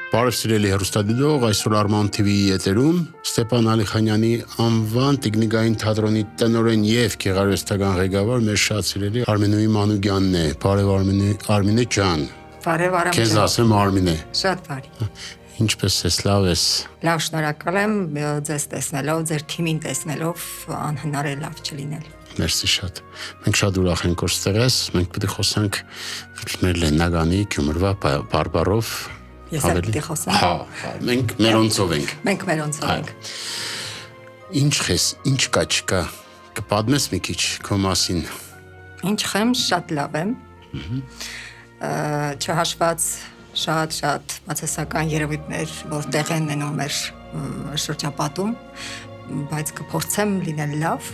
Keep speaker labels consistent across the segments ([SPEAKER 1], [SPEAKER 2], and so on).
[SPEAKER 1] Բարև սիրելի հեռուստադիտող, այսօր Arman TV-ի եթերում Ստեփան Ալիխանյանի անվան տեխնիկային թատրոնի տնօրեն եւ գեղարվեստական ղեկավար մեր շատ սիրելի Արմինե Մանուկյանն է։ Բարև Արմինե ջան։
[SPEAKER 2] Բարև Արամ ջան։
[SPEAKER 1] Քեզ ասեմ Արմինե։
[SPEAKER 2] Շատ բարի։
[SPEAKER 1] Ինչպես ես, լավ ես։
[SPEAKER 2] Լավ, շնորհակալ եմ ձեզ տեսնելով, ձեր թիմին տեսնելով, անհնար է լավ չլինել։
[SPEAKER 1] Մերսի շատ։ Մենք շատ ուրախ ենք որ ստեղ ես։ Մենք պետք է խոսանք մեր Լեննագանի Գյումրվա բարբառով։
[SPEAKER 2] Ես էլ պետք է խոսեմ։
[SPEAKER 1] Հա, մենք մերոնցով ենք։
[SPEAKER 2] Մենք մերոնցով ենք։
[SPEAKER 1] Ինչ ես, ինչ կա չկա։ Կպատմես մի քիչ քո մասին։
[SPEAKER 2] Ինչ խեմ, շատ լավ եմ։ Չհաշված շատ բացասական երևույթներ, որ տեղ են ունենում մեր շրջապատում, բայց կփորձեմ լինել լավ,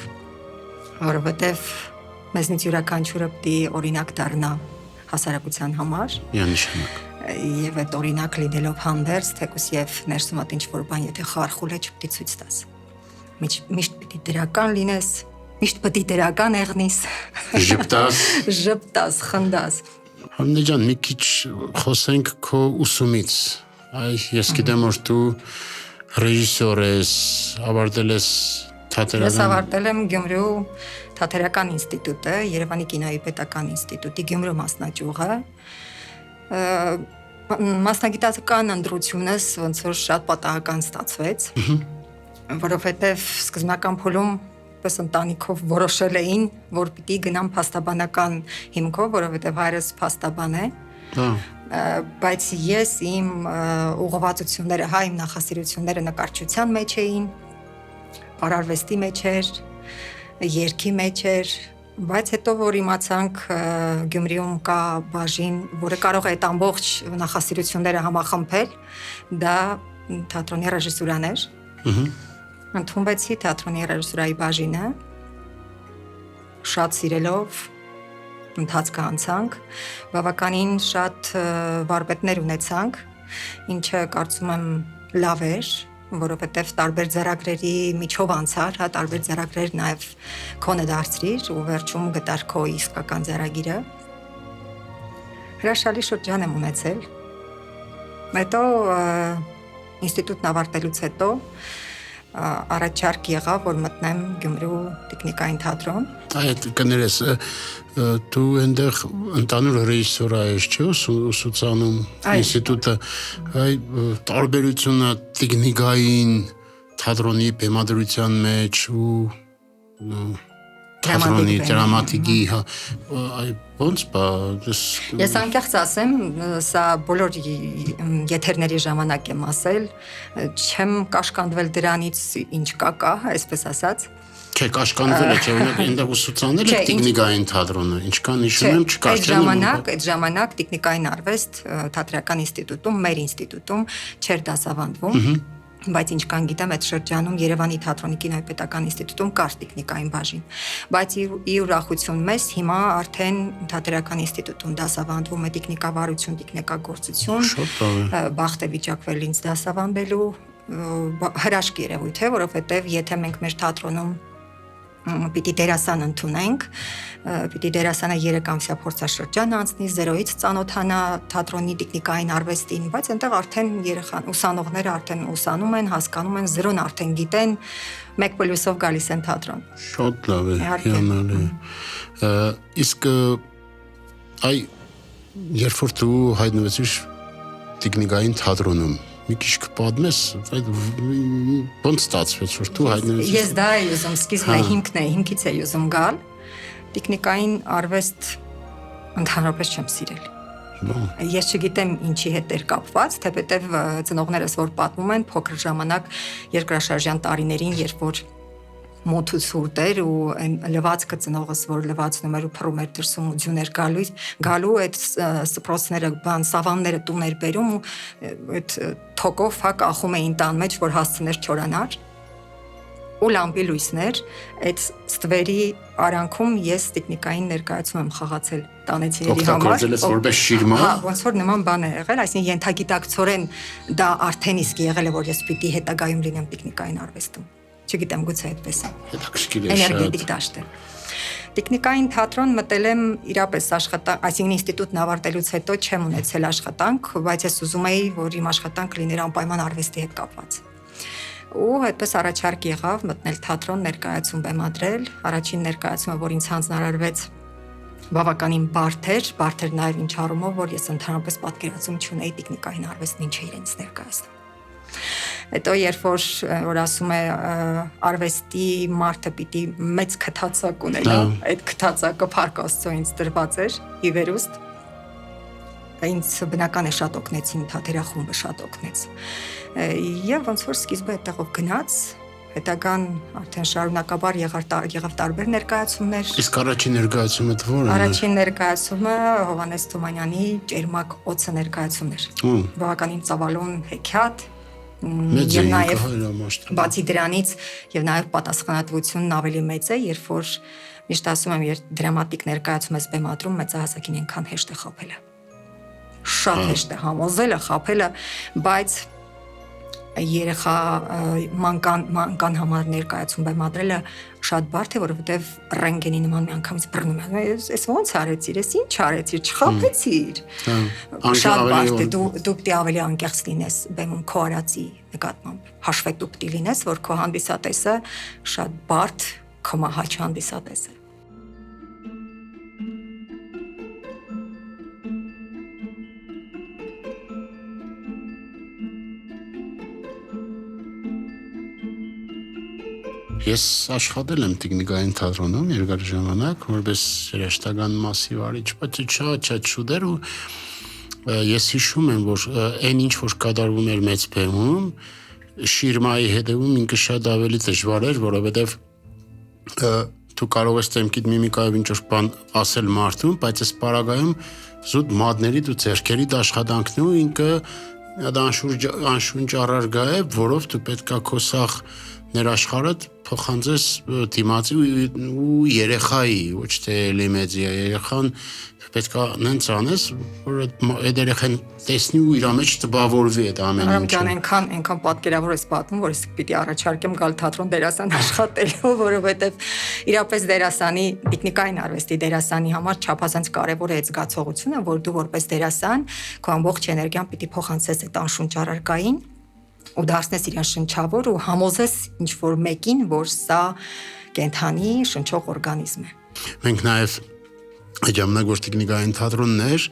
[SPEAKER 2] որովհետև մեզնից յուրաքանչյուրը պետք է օրինակ դառնա հասարակության համար։
[SPEAKER 1] Միանշանակ։
[SPEAKER 2] Եվ այդ օրինակ լինելով հանդերձ, թեկուզ եւ ներսում այդ ինչ-որ բան եթե խարխուլ է, չպետք է ցույց տաս։ Միշտ պետք է դրական լինես, միշտ պետք է դրական եղնես։ Ժպտաս, խնդաս։
[SPEAKER 1] Արմինե ջան, մի քիչ խոսենք քո ուսումից։ Ես գիտեմ որ դու ռեժիսոր ես, ավարտել ես թատերական։
[SPEAKER 2] Ես ավարտել եմ Գյումրու թատերական ինստիտուտը, Երևանի կինոյի պետական ինստիտուտի Գյումրու մասնաճյուղը։ Մասնագիտական ընտրությունս ոնց որ շատ պատահական ստացվեց, որովհետև սկզբնական փուլում պես ընտանիքով որոշել էին, որ պիտի գնամ փաստաբանական հիմքով, որովհետև հայրս փաստաբան է, բայց ես իմ ուղղվածությունները, իմ նախասիրությունները նկարչության մեջ էին, պարարվեստի մեջ էր, երգի մեջ էր, բայց հետո որ իմացանք Գյումրիում կա բաժին, որը կարող է այդ ամբողջ նախասիրությունները համախմբել, դա թատրոնի ռեժիսուրան էր։ Ընդունվեցի թատրոնի ռեժիսուրայի բաժինը, շատ սիրելով ընթացքը անցանք, բավականին շատ վարպետներ ունեցանք, ինչը կարծում եմ լավ էր, որովհետև տարբեր ձեռագրերի միջով անցար, տարբեր ձեռագրեր նաև քոնը դարձրիր ու վերջում գտար քո իսկական ձեռագիրը։ Հրաշալի շրջան եմ ունեցել։ Հետո ինստիտուտն ավարտելուց հետո առաջարկ եղավ, որ մտնեմ Գյումրու տեխնիկային թատրոն։
[SPEAKER 1] Այդ կներես, դու այնտեղ ընդանուր ռեժիսորա ես, չէ՞, ուսուցանում ինստիտուտը, տարբերությունը տեխնիկային թատրոնի բեմադրության մեջ ու թատրոնի դրամատիկի, ոնց բա
[SPEAKER 2] Ես անկեղծ ասեմ, սա բոլոր եթերների ժամանակ եմ ասել, չեմ կաշկանդվել դրանից ինչ կա, այսպես ասած։
[SPEAKER 1] Չէ, կաշկանդվել է, չէ, այնտեղ ուսուցանել եք տեխնիկային թատրոնը, ինչքան հիշում եմ, չկա։
[SPEAKER 2] Այդ ժամանակ տեխնիկային արվեստ թատրական ինստիտուտում, մեր ինստիտուտում չէր դասավանդվում, բայց ինչքան գիտեմ, այդ շրջանում Երևանի թատրոնի կինոյի պետական ինստիտուտում կար տեխնիկային բաժին, բայց ի ուրախություն մեզ հիմա արդեն թատերական ինստիտուտում դասավանդվում է տեխնիկավարություն, տեխնիկագործություն, բախտ է վիճակվել ինձ դասավանդելու, հրաշք երևույթ է, որովհետև եթե մենք մեր թատրոնում պիտի դերասան ընդունենք, պիտի դերասանը 3 ամսյա փորձաշրջան անցնի, 0-ից ծանոթանա թատրոնի տեխնիկային արվեստին, բայց այնտեղ արդեն ուսանողները արդեն ուսանում են, հասկանում են, 0-ն արդեն գիտեն, 1+-ով գալիս են թատրոն։
[SPEAKER 1] Շատ լավ է, հիանալի է։ Իսկ երբ որ դու հայտնվեցիր տեխնիկային թատրոնում, մի քիչ կպատմես, ոնց ստացվեց, որ դու հայտնվեցիր։
[SPEAKER 2] Ես դա էի ուզում, սկիզբն է, հիմքից էի ուզում գալ։ Տեխնիկային արվեստ ընդհանրապես չեմ սիրել։ Ես չգիտեմ ինչի հետ էր կապված, թեպետև ծնողներս որ պատմում են փոքր ժամանակ երկրաշարժյան տարիներին, երբ որ մոտ ու ցուրտ էր ու այն լվացքը ծնողս որ լվացնում էր ու փռում էր դրսում ու ձյուն էր գալու այդ սպրոցները սավանները տուն էր բերում ու այդ թոկով հա կախում էին տան մեջ որ հասցներ չորանար ու լամպի լույսներ այդ ստվերի արանքում ես տեխնիկային ներկայացում եմ խաղացել տանեցիների համար
[SPEAKER 1] օգտագործել ես որպես շիրմա
[SPEAKER 2] հա ոնց որ նման բան է եղել այսինքն ենթագիտակցորեն դա արդեն իսկ եղել է որ ես պիտի հետագայում լինեմ տեխնիկային արվեստում չգիտեմ գուցե այդպես է
[SPEAKER 1] հետաքրքիր է
[SPEAKER 2] էներգետիկ դաշտ է տեխնիկային թատրոն մտել եմ իրապես աշխատանք այսինքն ինստիտուտն ավարտելուց հետո չեմ ունեցել աշխատանք բայց ես ուզում էի որ իմ աշխատանքը լիներ անպայման արվեստի հետ կապված ու այդպես առաջարկ եղավ մտնել թատրոն ներկայացում բեմադրել առաջին ներկայացումը որ ինձ հանձնարարվեց բավականին բարդ էր նաև ինչ առումով որ ես ընդհանրապես պատկերացում չունեի տեխնիկային արվեստն ինչ է իրենց ներկայացնում հետո երբ որ ասում է արվեստի մարդը պիտի մեծ քթացակ ունենա այդ քթացակը Փառք Աստծո ինձ տրված էր ի վերուստ ինձ բնական է շատ օգնեցին թատերախումբը շատ օգնեց եւ ոնց որ սկիզբը այդտեղով գնաց հետագան արդեն շարունակաբար եղավ տարբեր ներկայացումներ
[SPEAKER 1] իսկ առաջին ներկայացումը ո՞րն է
[SPEAKER 2] առաջին ներկայացումը Հովհաննես Թումանյանի Ճերմակ օծը ներկայացումն էր բավականին ծավալուն հեքիաթ եւ նաեւ բացի դրանից եւ նաեւ պատասխանատվությունն ավելի մեծ է երբ որ միշտ ասում եմ երբ դրամատիկ ներկայացում ես բեմադրում մեծահասակին այնքան հեշտ է խփելը շատ հեշտ է համոզելը խփելը բայց երեխա մանկան համար ներկայացում բեմադրելը շատ բարդ է որովհետեւ ռենտգենի նման մի անգամից բռնում է ես ոնց արեցիր ես ինչ արեցիր չխփեցիր շատ բարդ է դու պիտի ավելի անկեղծ լինես բեմում քո արածի նկատմամբ հաշվետու պիտի լինես որ քո հանդիսատեսը շատ բարդ կմահաչ հանդիսատես է
[SPEAKER 1] Ես աշխատել եմ տեխնիկային թատրոնում երկար ժամանակ, որպես երաժշտական մասի վարիչ, բայց շատ շուտեր ու ես հիշում եմ, որ այն ինչ որ կատարվում էր մեծ բեմում, շիրմայի հետևում ինքը շատ ավելի դժվար էր, որովհետև դու կարող ես դեմքիդ միմիկայով ինչ որ բան ասել մարդուն, բայց այս պարագայում զուտ մատների ու ձեռքերի աշխատանքն ու ինքը անշունչ առարգա է, որով դու պետքա քո սախ ներաշխարհդ փոխանցես դիմացի ու երեխայի, ոչ թե լիմեդի երեխան պետքա նենց անես, որ այդ երեխան տեսնի ու իր մեջ տպավորվի այդ ամեն ինչը։
[SPEAKER 2] Ջան, այնքան պատկերավոր ես պատմում, որ ես պիտի առաջարկեմ գալ թատրոն դերասան աշխատելու, որովհետև իրապես դերասանի տեխնիկային արվեստի դերասանի համար չափազանց կարևոր է այդ զգացողությունը, որ դու որպես դերասան քո ամբողջ էներգիան պիտի փոխանցես այդ անշունչ առարկային ու դարձնես իրեն շնչավոր ու համոզես ինչ որ մեկին, որ սա կենթանի շնչող օրգանիզմ է։
[SPEAKER 1] Մենք նաև այդ ժամանակ որ տեխնիկային թատրոնն էր,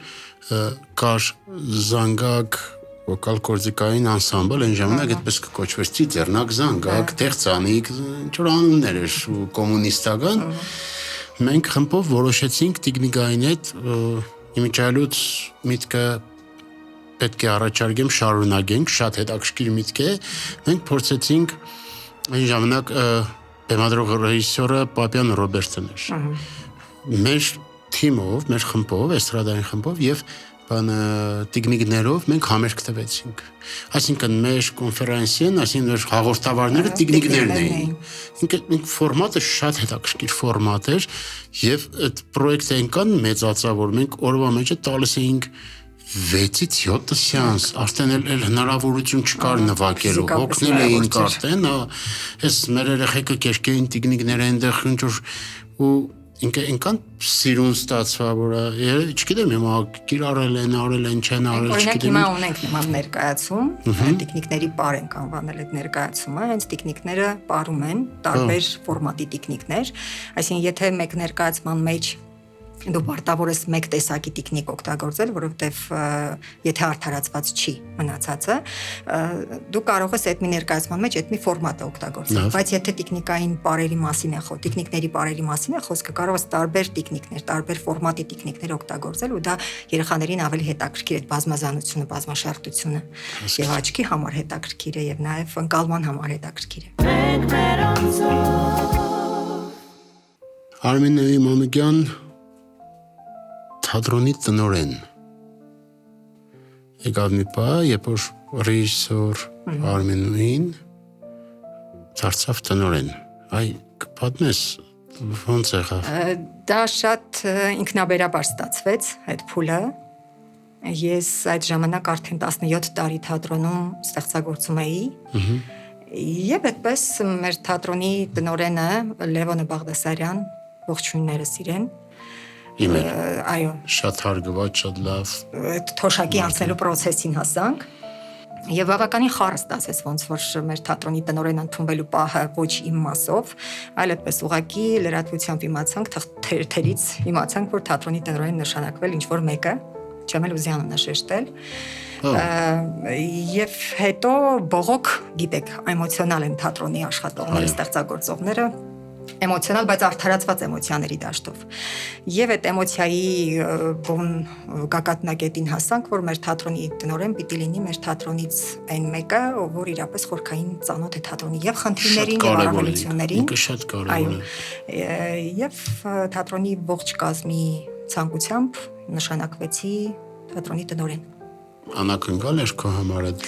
[SPEAKER 1] կար զանգակ վոկալ կորզիկային անսամբլ, այն ժամանակ այդպես կոչվեց Ծիծեռնակ, զանգակ, Տեղծանիկ, ինչ որ անուններ էր ու կոմունիստական։ Մենք խմբով որոշեցինք տեխնիկային հետ իմիջիալուց միտքը պետք է առաջարկեմ շարունակենք, շատ հետաքրքիր միտք է։ Մենք փորձեցինք այն ժամանակ բեմադրող ռեժիսորը Պապյան Ռոբերտն էր։ Մեր թիմով, մեր խմբով, էստրադային խմբով եւ տեխնիկներով մենք համերգ տվեցինք։ Այսինքն մեր կոնֆերանսիան, այսինքն մեր հաղորդավարները տեխնիկներն էին։ Ինքը ֆորմատը շատ հետաքրքիր ֆորմատ էր եւ այդ պրոյեկտը այնքան մեծացավ, որ մենք օրվա մեջը տալիս էինք 6-ից 7 սեանս, արդեն էլ հնարավորություն չկար նվագելու, օգնել էինք արդեն, այս մեր երեխեքը կերկեին տեխնիկներ այնտեղ ինչ որ ու ինքը այնքան սիրուն ստացվա, որ չգիտեմ հիմա կիրառել են, արել են, չեն արել,
[SPEAKER 2] չգիտեմ։ Հիմա ունենք նման ներկայացում, տեխնիկների պար ենք անվանել այդ ներկայացումը, հենց տեխնիկները պարում են, տարբեր ֆորմատի տեխնիկներ, այսինքն եթե մեկ ներկայացման մեջ դու պարտավոր ես մեկ տեսակի տեխնիկ օգտագործել, որովհետև եթե արդարացված չի մնացածը, դու կարող ես այդ մի ներկայացման մեջ այդ մի ֆորմատը օգտագործել, բայց եթե տեխնիկային բարերի մասին է խոսքը, տեխնիկների բարերի մասին է խոսքը, կարող ես տարբեր տեխնիկներ, տարբեր ֆորմատի տեխնիկներ օգտագործել ու դա երեխաներին ավելի հետաքրքիր է բազմազանությունը, բազմաշերտությունը եւ աչքի համար հետաքրքիր է եւ նաեւ ընկալման համար հետաքրքիր է։
[SPEAKER 1] Արմեն Մանուկյան թատրոնի տնօրեն եկավ մի պահ, երբ որ ռեժիսոր Արմենուհին դարձավ տնօրեն։ Այ կպատմես ոնց եղավ։
[SPEAKER 2] Դա շատ ինքնաբերաբար ստացվեց այդ փուլը։ Ես այդ ժամանակ արդեն 17 տարի թատրոնում ստեղծագործում էի։ Եվ այդպես մեր թատրոնի տնօրենը Լևոնը Բաղդասարյան, ողջույններս իրեն, այո,
[SPEAKER 1] շատ հարգված, շատ լավ։
[SPEAKER 2] Այդ թոշակի անցնելու process-ին հասանք եւ բավականին խառը ստացեց, ոնց որ մեր թատրոնի տնօրեն ընդունվելու պահը ոչ իմ մասով, այլ այդպես ուղակի լրատվությամբ իմացանք, թերթերից իմացանք, որ թատրոնի տնօրեն նշանակվել ինչ որ մեկը, չեմ էլ ուզի անունը շեշտել։ Եվ հետո բողոք, գիտեք, էմոցիոնալ են թատրոնի աշխատողները, ստեղծագործողները, էմոցիոնալ, բայց արդարացված էմոցիաների դաշտով։ Եվ այդ էմոցիայի բուն գագաթնակետին հասանք, որ մեր թատրոնի տնօրեն պիտի լինի մեր թատրոնից այն մեկը, որ իրապես խորքային ծանոթ է թատրոնի եւ խնդիրներին եւ առավելություններին։
[SPEAKER 1] Ինքը շատ կարևոր է։
[SPEAKER 2] Եւ թատրոնի ողջ կազմի ցանկությամբ նշանակվեցի թատրոնի տնօրեն։
[SPEAKER 1] Անակնկալ էր քո համար այդ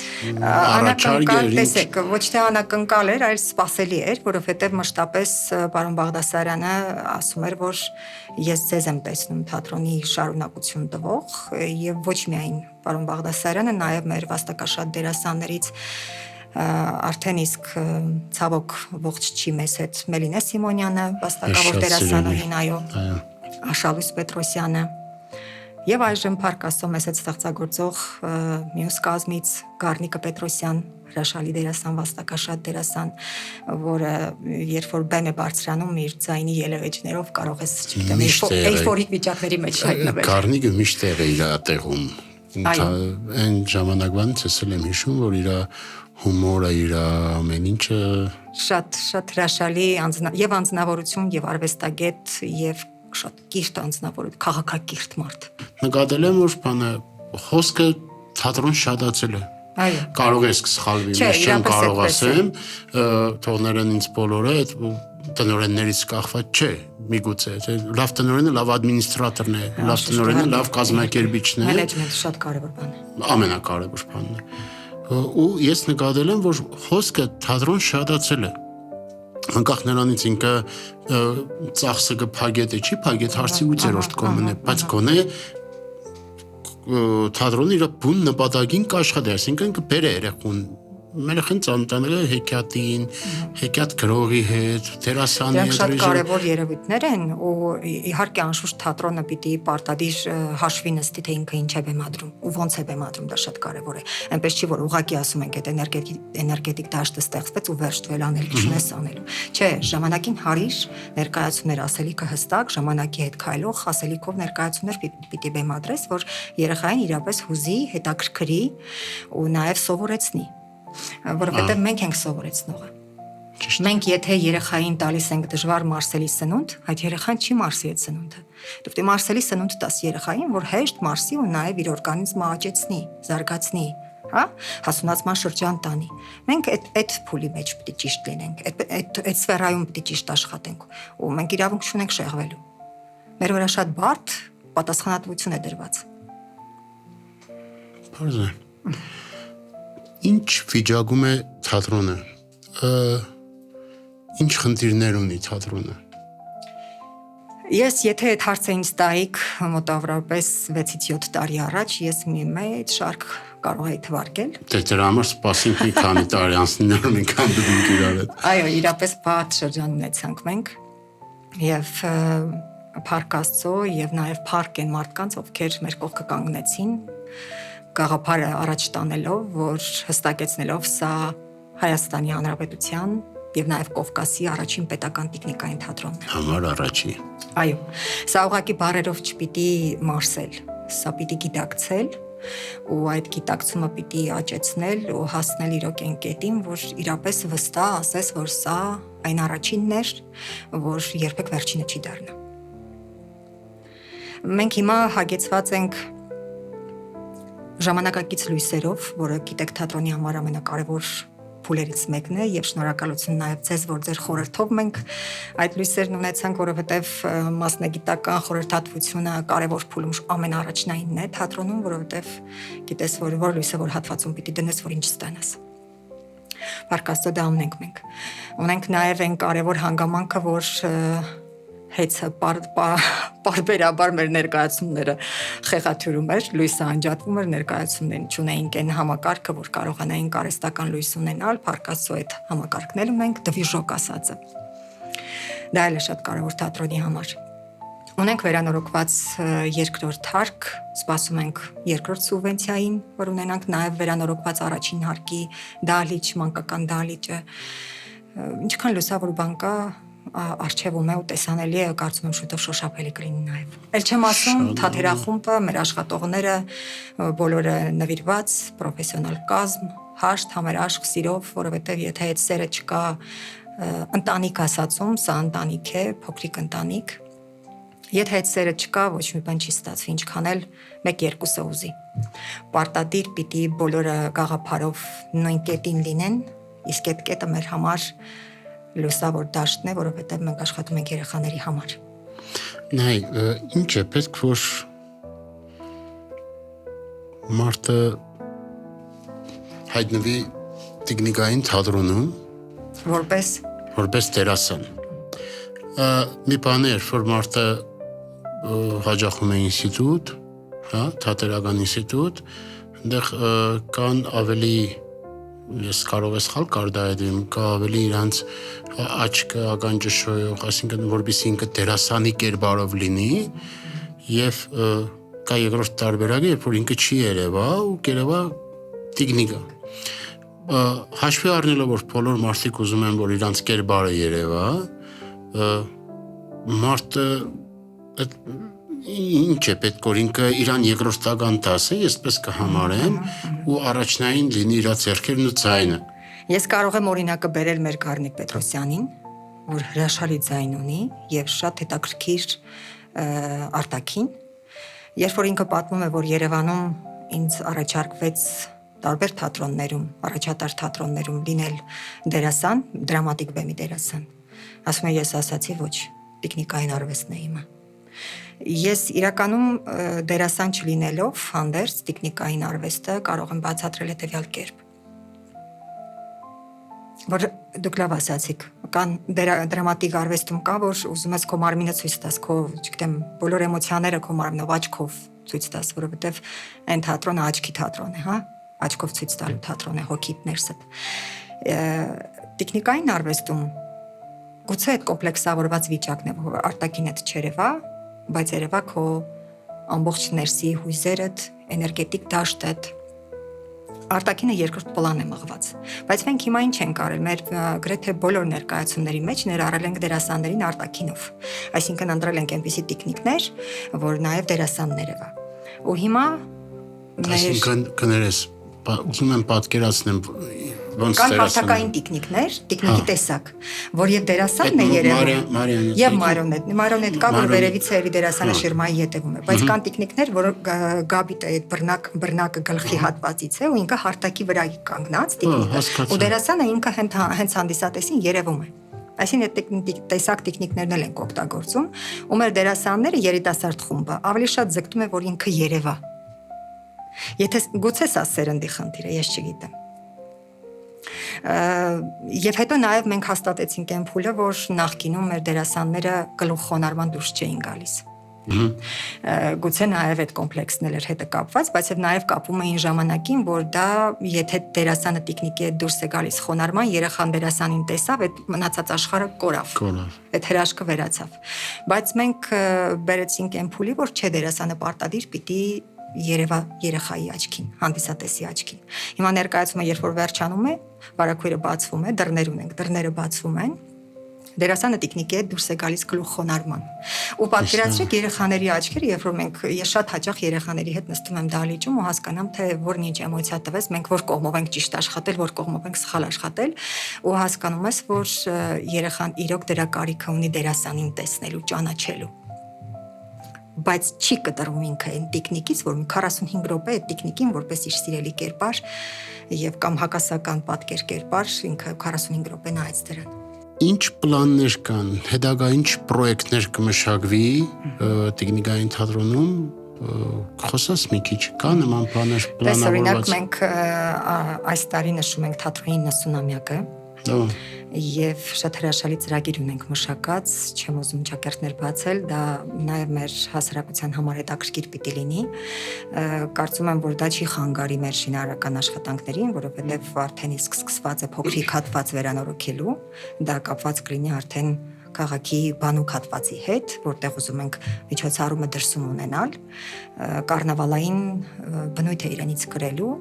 [SPEAKER 2] անակնկալ, տեսեք, ոչ թե անակնկալ էր, այլ սպասելի էր, որովհետև մշտապես պարոն Բաղդասարյանը ասում էր, որ ես ձեզ եմ տեսնում թատրոնի շարունակություն տվող, եւ ոչ միայն պարոն Բաղդասարյանը, նաեւ մեր վաստակաշատ դերասաններից արդեն իսկ ցավոք ողջ չի մեզ հետ Մելինե Սիմոնյանը, վաստակավոր դերասանուհին, այո, Աշալույս Պետրոսյանը։ Եվ այժմ Փառք Աստծո մեզ հետ ստեղծագործող մյուս կազմից Գառնիկը Պետրոսյան, հրաշալի դերասան, վաստակաշատ դերասան, որը երբ որ բեմ է բարձրանում իր ձայնի ելևէջներով կարող ես, չգիտեմ, էյֆորիկ վիճակների մեջ հայտնվել։
[SPEAKER 1] Գառնիկը միշտ է իր տեղում։ Այն ժամանակվանից ես եմ հիշում, որ իր հումորը, իր ամեն ինչը
[SPEAKER 2] շատ հրաշալի եւ անձնավորություն եւ արվեստագետ եւ շատ կիրթ անձնավորություն, քաղաքակիրթ մարդ։
[SPEAKER 1] Նկատել եմ, որ բանը խոսքը թատրոն շատացել է։
[SPEAKER 2] Այո։
[SPEAKER 1] Կարող ես սխալվի, ես չեմ կարող ասեմ, թողներն ինձ բոլորը այդ տնօրեններից կախված չէ, միգուցե, լավ տնօրենը լավ ադմինիստրատորն է, լավ տնօրենը լավ կազմակերպիչն է։
[SPEAKER 2] Մենեջմենթը շատ կարևոր բան է։
[SPEAKER 1] Ամենակարևոր բանն է։ Ու ես նկատել եմ, որ խոսքը թատրոն շատացել է։ Անկախ նրանից ինքը ծախսը կփագետ է, չի փագետ, հարցի 8-րդ կողմն է, բայց գոնե թատրոնը իր բուն նպատակին կաշխատի, այսինքն կբերե երեխուն Մերխեն ծանոթանել է հեքիաթին, հեքիաթ գրողի հետ, դերասանի հետ։
[SPEAKER 2] Դրանք շատ կարևոր երևույթներ են ու իհարկե անշուշտ թատրոնը պիտի պարտադիր հաշվի նստի, թե ինքը ինչ է բեմադրում ու ոնց է բեմադրում, դա շատ կարևոր է։ Այնպես չի, որ ուղղակի ասում ենք, այդ էներգետիկ դաշտը ստեղծվեց ու վերջվել անելիք չունես անելու։ Չէ, ժամանակին հարիր ներկայացումներ, ասելիքը հստակ, ժամանակի հետ քայլող ասելիքով ներկայացումներ պիտի բեմադրես, որ երեխային իրապես հուզի, հետաքրքրի ու նաև սովորեցնի։ Որովհետև մենք ենք սովորեցնողը։ Մենք եթե երեխային տալիս ենք դժվար մարսելի սնունդ, այդ երեխան չի մարսի այդ սնունդը։ Դու պետք է մարսելի սնունդ տաս երեխային, որ հեշտ մարսի ու նաև իր օրգանիզմը աճեցնի, զարգացնի, հա, հասունացման շրջան տանի։ Մենք այդ փուլի մեջ պետք է ճիշտ լինենք, այդ սֆերայում պետք է ճիշտ աշխատենք ու մենք իրավունք չունենք շեղվելու։ Մեր վրա շատ բարդ պատասխանատվություն է դրված։
[SPEAKER 1] Բարձր է։ Ինչ վիճակում է թատրոնը, ինչ խնդիրներ ունի թատրոնը։
[SPEAKER 2] Ես եթե այդ հարցը ինձ տայիք մոտավորապես 6-ից 7 տարի առաջ, ես մի մեծ շարք կարող էի թվարկել։
[SPEAKER 1] Դե դրա համար սպասենք մի քանի տարի անցնի, մենք հանդիպենք իրար հետ։
[SPEAKER 2] Այո, իրապես բաց շրջան ունեցանք մենք եւ Փառք Աստծո եւ նաեւ փառք են մարդկանց, ովքեր մեր կողքը կանգնեցին գաղափարը առաջ տանելով, որ հստակեցնելով սա Հայաստանի Հանրապետության եւ նաեւ Կովկասի առաջին պետական տեխնիկային թատրոնն է։
[SPEAKER 1] Համար առաջի։
[SPEAKER 2] Այո, սա ուղղակի բառերով չպիտի մարսել, սա պիտի գիտակցել ու այդ գիտակցումը պիտի աճեցնել ու հասնել իրոք այն կետին, որ իրապես վստահ ասես, որ սա այն առաջինն էր, որ երբեք վերջինը չի դառնա։ Մենք հիմա հագեցված ենք ժամանակակից լույսերով, որը գիտեք թատրոնի համար ամենակարևոր փուլերից մեկն է եւ շնորհակալություն նաեւ ձեզ, որ ձեր խորհրդով մենք այդ լույսերն ունեցանք, որովհետեւ մասնագիտական խորհրդատվությունը կարևոր փուլում ամենաառաջնայինն է թատրոնում, որովհետեւ գիտես, որ լույսը որ հատվածում պիտի դնես, որ ինչ ստանաս։ Պարկաստո դա ունենք մենք։ Ունենք նաեւ այն կարևոր հանգամանքը, որ հեծը պարբերաբար մեր ներկայացումները խեղաթյուրում էր, լույսը անջատվում էր, ներկայացումներին չունեինք այն համակարգը, որ կարողանային կարեստական լույս ունենալ, Պարկասո այդ համակարգն էլ ունենք, դվիժոկ ասածը։ Դա էլ է շատ կարևոր թատրոնի համար։ Ունենք վերանորոգված երկրորդ հարկ, սպասում ենք երկրորդ սուբվենցիային, որ ունենանք նաև վերանորոգված առաջին հարկի դահլիճ, մանկական դահլիճը։ Ինչքան լուսավոր բան կա, արխիվում է ու տեսանելի է, կարծում եմ շուտով շոշափելի կլինի նաև։ Էլ չեմ ասում, թատերախումբը, մեր աշխատողները բոլորը նվիրված, պրոֆեսիոնալ կազմ, հաշտ, համերաշխ, սիրով, որովհետև եթե այդ սերը չկա, ընտանիք ասածում, սա ընտանիք է, փոքրիկ ընտանիք։ Եթե այդ սերը չկա, ոչ մի բան չի ստացվի, ինչքան էլ 1-2-ը ուզի։ Պարտադիր պիտի բոլորը գաղափարով նույն կետին լինեն, իսկ այդ կետը մեր համար լուսավոր դաշտն է, որովհետև մենք աշխատում ենք երեխաների համար։
[SPEAKER 1] Նայ, ինչ է պետք, որ մարդը հայտնվի տեխնիկային թատրոնում որպես դերասան։ Մի բան էր, որ մարդը հաճախում է ինստիտուտ, հա, թատերական ինստիտուտ, այնտեղ կան ավելի, ես կարող ես խալ կարդայդեմ, կա ավելի իրանց աչքը ականջշոյող, այսինքն որպեսզի ինքը դերասանի կերպարով լինի, եւ կա երկրորդ տարբերակը, երբ որ ինքը չի երևա ու կերևա տեխնիկա։ Հաշվի առնելով, որ բոլոր մարդիկ ուզում են, որ իրանց կերպարը երևա, մարդը ինչ է պետք, որ ինքը իրան երկրորդական դասը, եսպես կհամարեմ, ու առաջնային լինի իր ձեռքերն ու ձայնը։
[SPEAKER 2] Ես կարող եմ օրինակը բերել մեր Գառնիկ Պետրոսյանին, որ հրաշալի ձայն ունի եւ շատ հետաքրքիր արտաքին, երբ որ ինքը պատմում է, որ Երևանում ինձ առաջարկվեց տարբեր թատրոններում, առաջատար թատրոններում լինել դերասան, դրամատիկ բեմի դերասան։ Ասում եմ, ես ասացի ոչ, տեխնիկային արվեստն է իմը։ Ես իրականում դերասան չլինելով հանդերձ տեխնիկային արվեստը կարող եմ բացատրել հետևյալ կերպ։ Որ դուք լավ ասացիք, կան դրամատիկ արվեստում կա, որ ուզում ես քո մարմինը ցույց տաս, քո, չգիտեմ, բոլոր էմոցիաները քո մարմնով աչքով ցույց տաս, որովհետև այն թատրոնը աչքի թատրոն է, հա, աչքով ցույց տալու թատրոն է, հոգիդ ներսդ։ Տեխնիկային արվեստում գուցե այդ կոմպլեքսավորված վիճակն է, որ արտաքինդ չերևա, բայց երևա քո ամբողջ ներսի հույզերդ, էներգետիկ դաշտդ, արտաքինը երկրորդ պլան է մղված։ Բայց մենք հիմա ինչ ենք արել, մեր գրեթե բոլոր ներկայացումների մեջ ներառել ենք դերասաններին արտաքինով։ Այսինքն ընտրել ենք այնպիսի տեխնիկներ, որ նաև դերասանն երևա։ Ու հիմա
[SPEAKER 1] այսինքն կներես, ուզում եմ պատկերացնեմ ոնց
[SPEAKER 2] կան հարթակային տեխնիկներ, տեխնիկի տեսակ, որ եւ դերասանն է երևում, եւ մարիոնետ կա, որ վերևից էլի դերասանը շիրմայի ետևում է, բայց կան տեխնիկներ, որ գաբիտը այդ բռնակը գլխի հատվածից է ու ինքը հարթակի վրա կանգնած տեխնիկա, ու դերասանը ինքը հենց հանդիսատեսին երևում է։ Այսինքն այդ տեսակ տեխնիկներն էլ ենք օգտագործում, ու մեր դերասանները երիտասարդ խումբը ավելի շատ ձգտում է, որ ինքը երևա։ Եթե գուցե սա սերնդի խնդիր է, ես չգիտեմ։ Եվ հետո նաև մենք հաստատեցինք այն փուլը, որ նախկինում մեր դերասանները գլուխ խոնարհման դուրս չէին գալիս։ Գուցե նաև այդ կոմպլեքսն էր հետը կապված, բայց նաև կապում էին ժամանակին, որ դա եթե դերասանը տեխնիկի հետ դուրս է գալիս խոնարհման, երեխան դերասանին տեսավ, այդ մնացած աշխարհը կորավ։ Այդ հրաշքը վերացավ։ Բայց մենք բերեցինք այն փուլի, որ չէ դերասանը պարտադիր պիտի երեխայի աչքին, հանդիսատեսի աչքին։ Հիմա ներկայացումը երբ որ վերջանում է, վարակույրը բացվում է, դռներ ունենք, դռները բացվում են, դերասանը տիկնիկի հետ դուրս է գալիս գլուխ խոնարհման։ Ու պատկերացրեք երեխաների աչքերը, երբ որ ես շատ հաճախ երեխաների հետ նստում եմ դահլիճում ու հասկանամ, թե որն ինչ էմոցիա տվեց, մենք որ կողմով ենք ճիշտ աշխատել, որ կողմով ենք սխալ աշխատել, ու հասկանում ես, որ երեխան իրոք դրա կարիքը ունի դերասանին տեսնելու, ճանաչելու։ Բայց չի կտրում ինքը այն տիկնիկից, որ 45 րոպե այդ տիկնիկին որպես իր սիրելի կերպար եւ կամ հակասական պատկեր կերպար ինքը 45 րոպե նայեց դրան։
[SPEAKER 1] Ինչ պլաններ կան, հետագա ինչ պրոյեկտներ կմշակվի տեխնիկային թատրոնում, խոսած մի քիչ կա նման պլաններ
[SPEAKER 2] պլանավորված։ Մենք այս տարի նշում ենք թատրոնի 90-ամյակը եւ շատ հրաշալի ծրագիր ունենք մշակած, չեմ ուզում ճակերտներ բացել, դա նաեւ մեր հասարակության համար հետաքրքիր պիտի լինի։ Կարծում եմ, որ դա չի խանգարի մեր շինարարական աշխատանքներին, որովհետեւ արդեն իսկ սկսված է փոքրիկ հատված վերանորոգելու, դա կապված կլինի արդեն քաղաքի բանուկ հատվածի հետ, որտեղ ուզում ենք միջոցառումը դրսում ունենալ, կառնավալային բնույթ է իրենից կրելու։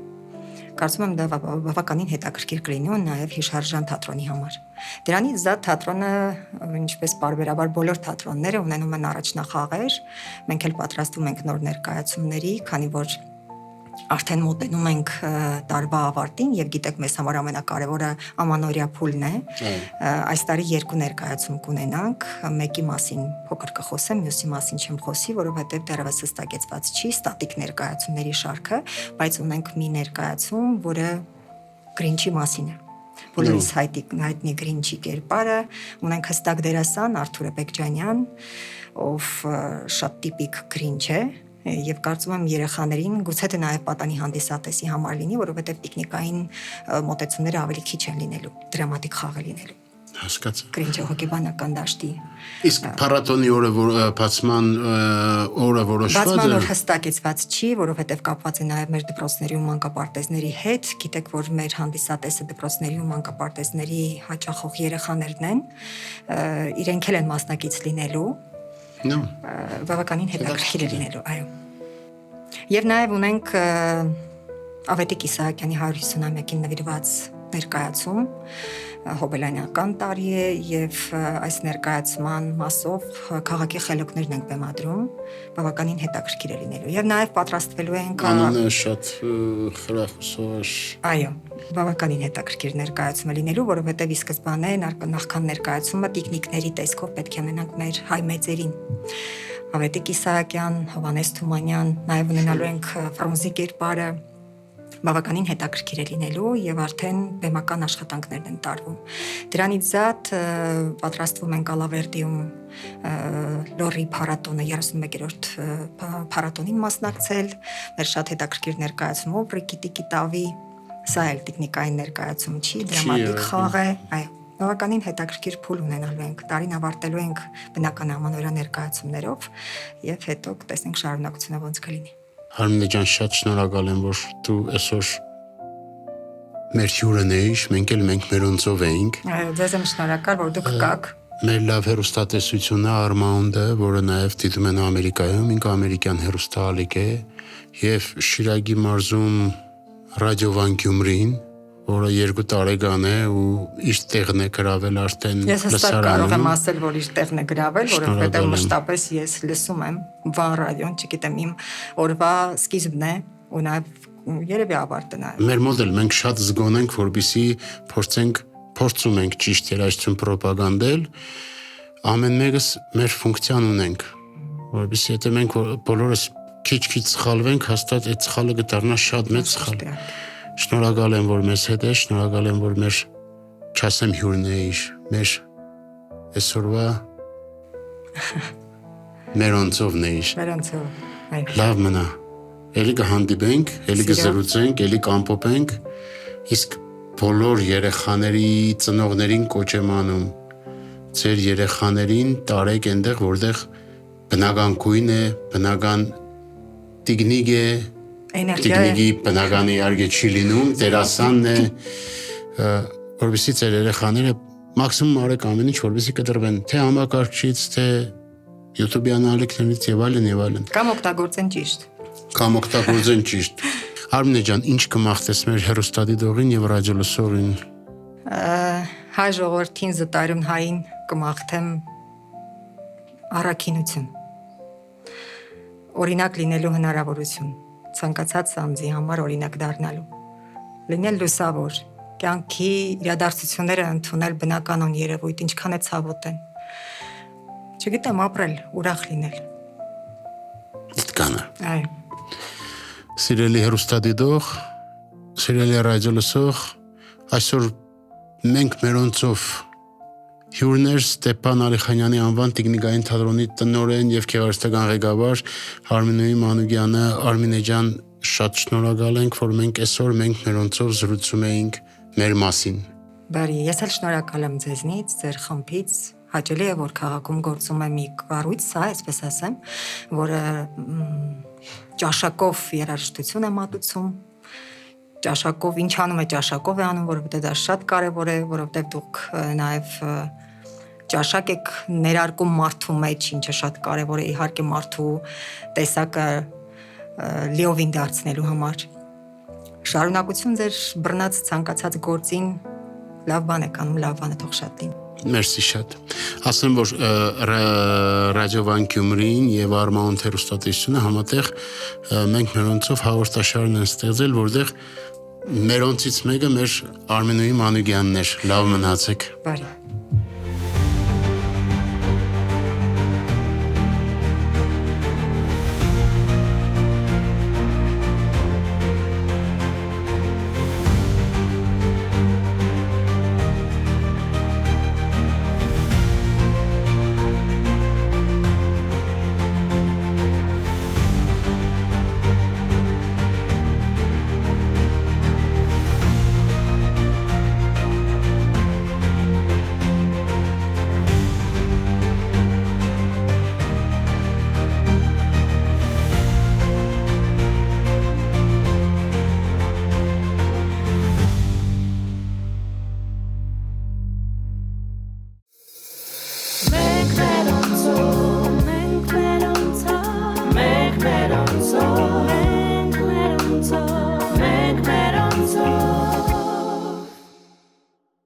[SPEAKER 2] Կարծում եմ դա բավականին հետաքրքիր կլինի նաև հիշարժան թատրոնի համար։ Դրանից զատ թատրոնը, ինչպես պարբերաբար բոլոր թատրոնները ունենում են առաջնախաղեր, մենք էլ պատրաստվում ենք նոր ներկայացումների, քանի որ արդեն մոտենում ենք տարվա ավարտին եւ գիտեք մեզ համար ամենակարևորը ամանորյա փուլն է։ Այս տարի 2 ներկայացում կունենանք, մեկի մասին փոքր կխոսեմ, մյուսի մասին չեմ խոսի, որովհետեւ դեռևս հստակեցված չի ստատիկ ներկայացումների շարքը, բայց ունենք մի ներկայացում, որը Գրինչի մասին է։ Բոլորիս հայտնի Գրինչի կերպարը, ունենք հստակ դերասան Արթուր Բեկջանյան, ով շատ տիպիկ Գրինչ է։ Եվ կարծում եմ երեխաներին գուցե թե նաև պատանի հանդիսատեսի համար լինի, որովհետև տեխնիկային մոտեցումները ավելի քիչ են լինելու, դրամատիկ խաղ է լինելու։
[SPEAKER 1] Հասկացա։
[SPEAKER 2] Գրինչը հոգեբանական դաշտի։
[SPEAKER 1] Իսկ փառատոնի օրը բացման օրը որոշված է։
[SPEAKER 2] Բացման օր հստակեցված չի, որովհետև կապված է նաև մեր դպրոցների ու մանկապարտեզների հետ։ Գիտեք, որ մեր հանդիսատեսը դպրոցների ու մանկապարտեզների հաճախող երեխաներն են, իրենք էլ են մասնակից լինելու։ Բավականին հետաքրքիր է լինելու, այո։ Եվ նաև ունենք Ավետիք Իսահակյանի 150-ամյակին նվիրված ներկայացում, հոբելյանական տարի է եւ այս ներկայացման մասով քաղաքի խելոքներն ենք բեմադրում, բավականին հետաքրքիր է լինելու։ Եվ նաև պատրաստվելու ենք
[SPEAKER 1] անունը շատ խրախուսող։
[SPEAKER 2] Այո, բավականին հետաքրքիր ներկայացում է լինելու, որովհետև ի սկզբանե նախքան ներկայացումը տիկնիկների տեսքով պետք է ունենանք մեր հայ մեծերին։ Ավետիք Իսահակյան, Հովհաննես Թումանյան, նաև ունենալու ենք Ֆրունզի կերպարը, բավականին հետաքրքիր է լինելու եւ արդեն բեմական աշխատանքներն են տարվում։ Դրանից զատ պատրաստվում ենք Ալավերդիում Լորի փառատոնը 31-րդ փառատոնին մասնակցել, մեր շատ հետաքրքիր ներկայացումով Ռիկիտիկի տավի, սա էլ տեխնիկային ներկայացում չի, դրամատիկ խաղ է, այո, բավականին հետաքրքիր փուլ ունենալու ենք, տարին ավարտելու ենք բնական ամանորյա ներկայացումներով եւ հետո կտեսնենք շարունակությունը ոնց կլինի։
[SPEAKER 1] Արմինե ջան, շատ շնորհակալ եմ, որ դու այսօր մեր հյուրն էիր, մենք մերոնցով էինք։
[SPEAKER 2] Այո, ձեզ եմ շնորհակալ, որ դուք կաք։
[SPEAKER 1] Մեր լավ հեռուստատեսությունը Armand-ը, որը նաև դիտում են Ամերիկայում, ինքը ամերիկյան հեռուստաալիք է, եւ Շիրակի մարզում Ռադիովան Գյումրին, որը 2 տարեկան է ու իր տեղն է գրավել արդեն լսարանում։
[SPEAKER 2] Ես հստակ կարող եմ ասել, որ իր տեղն է գրավել, որովհետև մշտապես ես լսում եմ Վան ռադիոն, չգիտեմ, իմ օրվա սկիզբն է ու նաև երևի ավարտը նաև։
[SPEAKER 1] Մեր մոտ էլ մենք շատ զգոն ենք, որպեսզի փորձում ենք ճիշտ երաժշտություն պրոպագանդել, ամեն մեկս մեր ֆունկցիան ունենք, որպեսզի եթե մենք բոլորս քիչ-քիչ սխալվենք, հաստատ այդ սխալը կդառնա շատ մեծ սխալ։ Շնորհակալ եմ, որ մեզ հետ ես, շնորհակալ եմ, որ մեր չասեմ հյուրն էիր, մեր այսօրվա մերոնցովն էիր։
[SPEAKER 2] Մերոնցով, այո։
[SPEAKER 1] Լավ մնա, էլի կհանդիպենք, էլի կզրուցենք, էլի կամփոփենք, իսկ բոլոր երեխաների ծնողներին կոչ եմ անում, ձեր երեխաներին տարեք այնտեղ, որտեղ բնական գույն է, բնական տեխնիկ է, տեխնիկի բնական իհարկե չի լինում, դերասանն է, որովհետեւ ձեր երեխաները մաքսիմում արեք ամեն ինչ, որովհետեւ կտրվեն թե համակարգչից, թե YouTube-յան ալիքներից եւ այլն եւ այլն։
[SPEAKER 2] Կամ օգտագործեն ճիշտ։
[SPEAKER 1] Կամ օգտագործեն ճիշտ։ Արմինե ջան, ինչ կմաղթես մեր հեռուստադիտողին եւ ռադիոլսողին։
[SPEAKER 2] Հայ ժողովրդին զտարուն հային կմաղթեմ առաքինություն։ Օրինակ լինելու հնարավորություն, ցանկացած անձի համար օրինակ դառնալու։ Լինել լուսավոր, կյանքի իրադարձությունները ընդունել բնականon երևույթ, ինչքան է ցավոտ են։ Չգիտեմ, ապրել, ուրախ լինել։
[SPEAKER 1] Իտկանը։
[SPEAKER 2] Այո։
[SPEAKER 1] Սիրելի հեռուստադիտող, սիրելի ռադիոլսող, այսօր մենք մերոնցով հյուրներ Ստեփան Ալիխանյանի անվան տեխնիկային թատրոնի տնօրեն եւ գեղարվեստական ղեկավար Արմինե Մանուկյանը։ Արմինե ջան, շատ շնորհակալ ենք, որ մենք այսօր մերոնցով զրուցում էինք մեր մասին։
[SPEAKER 2] Բարի, ես էլ շնորհակալ եմ ձեզնից, ձեր խմբից։ Հաճելի է, որ քաղաքում գործում է մի կառույց, այսպես ասեմ, որը ճաշակով երաժշտություն է մատուցում։ Ճաշակով, ինչ անում է ճաշակով է անում, որովհետև դա շատ կարևոր է, որովհետև դուք նաև ճաշակ եք ներարկում մարդու մեջ, ինչը շատ կարևոր է, իհարկե մարդու տեսակը լիովին դարձնելու համար։ Շարունակություն ձեր բռնած ցանկացած գործին, լավ բան եք անում, լավ բան է, թող շատ լինի։
[SPEAKER 1] Մերսի շատ։ Ասեմ, որ Ռադիովան Գյումրին եւ Արմաուն հեռուստատեսությունը համատեղ մենք մերոնցով հաղորդաշարն են ստեղծել, որտեղ մերոնցից մեկը մեր Արմինե Մանուկյանն էր։ Լավ մնացեք։
[SPEAKER 2] Բարի։